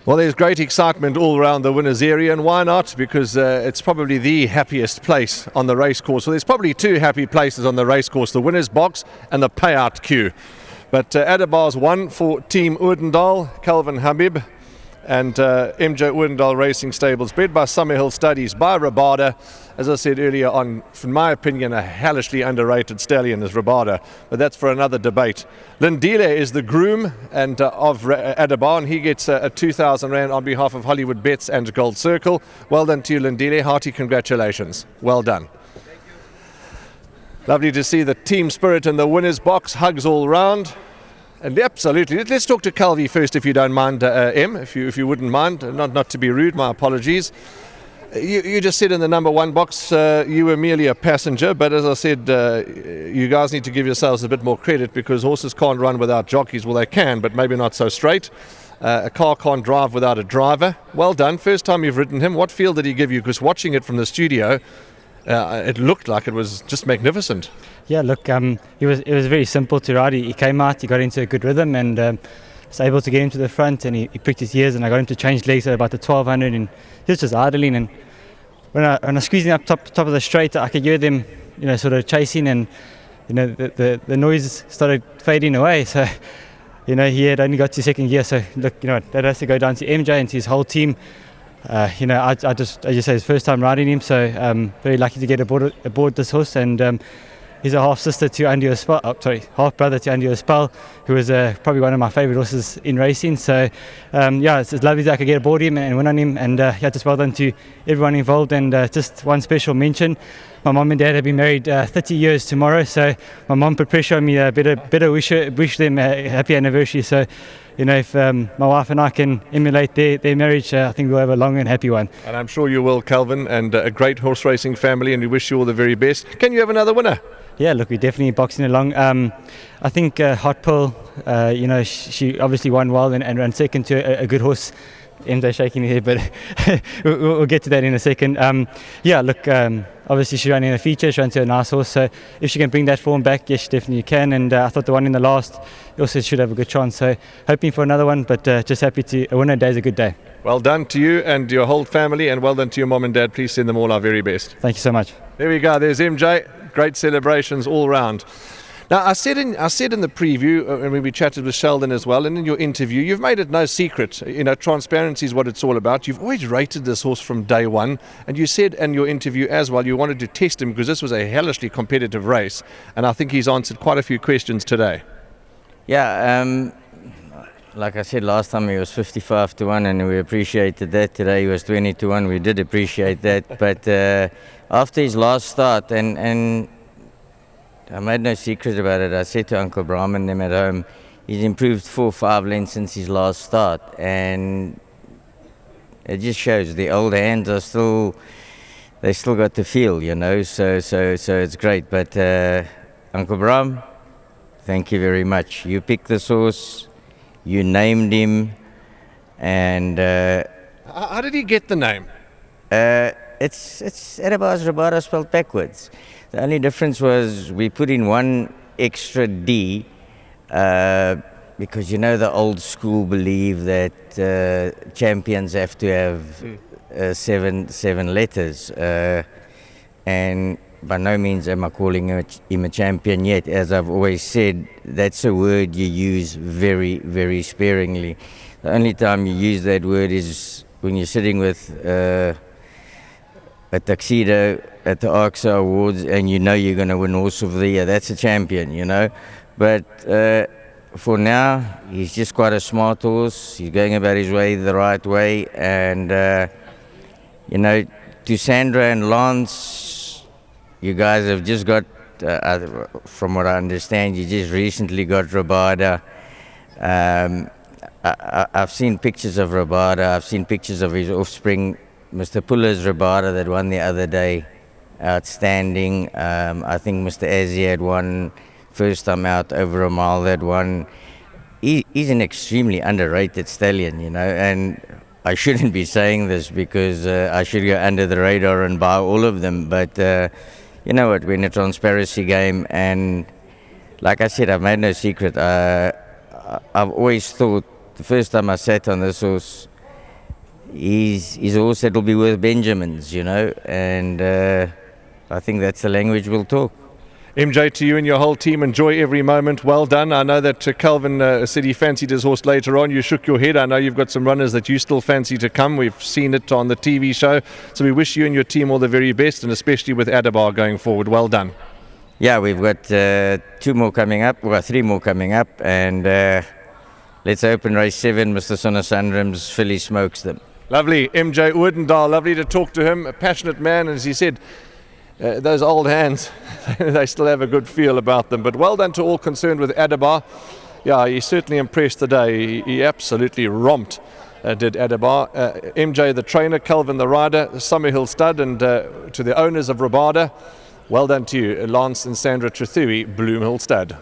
Well, there's great excitement all around the winners area, and why not? Because it's probably the happiest place on the racecourse. Well, there's probably two happy places on the racecourse, the winner's box and the payout queue. But ADDABAR's won for Team Oudendal, Calvin Habib, and MJ Oudendal Racing Stables, bred by Summerhill Studies by Rabada. As I said earlier on, in my opinion, a hellishly underrated stallion is Rabada, but that's for another debate. Lindile is the groom and of ADDABAR, and he gets a 2,000 Rand on behalf of Hollywoodbets and Gold Circle. Well done to you, Lindile. Hearty congratulations. Well done. Lovely to see the team spirit in the winner's box. Hugs all round. And absolutely, let's talk to Calvi first, if you don't mind, Em, if you wouldn't mind. Not to be rude, my apologies. You just said in the number one box you were merely a passenger, but as I said, you guys need to give yourselves a bit more credit, because horses can't run without jockeys. Well, they can, but maybe not so straight. A car can't drive without a driver. Well done. First time you've ridden him. What feel did he give you? Because watching it from the studio, it looked like it was just magnificent. Yeah, look, it was very simple to ride. He came out, he got into a good rhythm, and was able to get him to the front, and he pricked his ears, and I got him to change legs at about the 1200, and he was just idling. And when I squeezed him up top of the straight, I could hear them, sort of chasing, and the noise started fading away. So he had only got to second gear. So look, that has to go down to MJ and to his whole team. I just, as you say, it's first time riding him, so very lucky to get aboard this horse. And he's a half sister to Andy O'Spell, half brother to Andy O'Spell, who is probably one of my favourite horses in racing. So it's lovely that I could get aboard him and win on him. And just well done to everyone involved. And just one special mention: my mum and dad have been married 30 years tomorrow, so my mum put pressure on me. Better wish them a happy anniversary. So if my wife and I can emulate their marriage, I think we'll have a long and happy one. And I'm sure you will, Calvin, and a great horse racing family, and we wish you all the very best. Can you have another winner? Yeah, look, we're definitely boxing along. I think Hot Pearl, she obviously won well and ran second to a good horse. MJ shaking his head, but we'll get to that in a second. Obviously she ran in a feature, she ran to a nice horse, so if she can bring that form back, yes, she definitely can. And I thought the one in the last also should have a good chance, so hoping for another one, but just happy to a winner. Day's a good day. Well done to you and your whole family, and well done to your mom and dad. Please send them all our very best. Thank you so much. There we go, there's MJ. Great celebrations all round. Now, I said in the preview, and when we chatted with Sheldon as well, and in your interview, you've made it no secret. Transparency is what it's all about. You've always rated this horse from day one, and you said in your interview as well you wanted to test him because this was a hellishly competitive race, and I think he's answered quite a few questions today. Yeah, like I said last time, he was 55-1, and we appreciated that. Today he was 20-1. We did appreciate that, but after his last start, and I made no secret about it. I said to Uncle Brahm and them at home, he's improved 4 or 5 lengths since his last start, and it just shows the old hands are still got the feel, So it's great. But Uncle Brahm, thank you very much. You picked this horse, you named him, and how did he get the name? It's ADDABAR's Rabada spelled backwards. The only difference was we put in one extra D because the old school believe that champions have to have seven letters, and by no means am I calling him a champion yet. As I've always said, that's a word you use very, very sparingly. The only time you use that word is when you're sitting with a tuxedo at the AXA Awards and you're going to win Horse of the Year. That's a champion, But for now, he's just quite a smart horse. He's going about his way the right way. And, to Sandra and Lance, you guys have just got, from what I understand, you just recently got Rabada. I've seen pictures of Rabada. I've seen pictures of his offspring, Mr. Puller's Rabada that won the other day. Outstanding. I think Mr. Azzi had won first time out over a mile. That won. He's an extremely underrated stallion, and I shouldn't be saying this because I should go under the radar and buy all of them. But you know what? We're in a transparency game, and like I said, I've made no secret. I've always thought the first time I sat on this horse, he's a horse that will be worth Benjamins, you know, and I think that's the language we'll talk. MJ, to you and your whole team, enjoy every moment. Well done. I know that Calvin said he fancied his horse later on. You shook your head. I know you've got some runners that you still fancy to come. We've seen it on the TV show. So we wish you and your team all the very best, and especially with ADDABAR going forward. Well done. Yeah, we've got 2 more coming up, well, 3 more coming up, and let's open race 7. Mr. Sonasandram's filly smokes them. Lovely. MJ Oudendal, lovely to talk to him. A passionate man, as he said. Those old hands, they still have a good feel about them. But well done to all concerned with ADDABAR. Yeah, he certainly impressed today. He absolutely romped, did ADDABAR. MJ the trainer, Calvin the rider, Summerhill stud, and to the owners of Rabada, well done to you, Lance and Sandra Trethui, Bloomhill stud.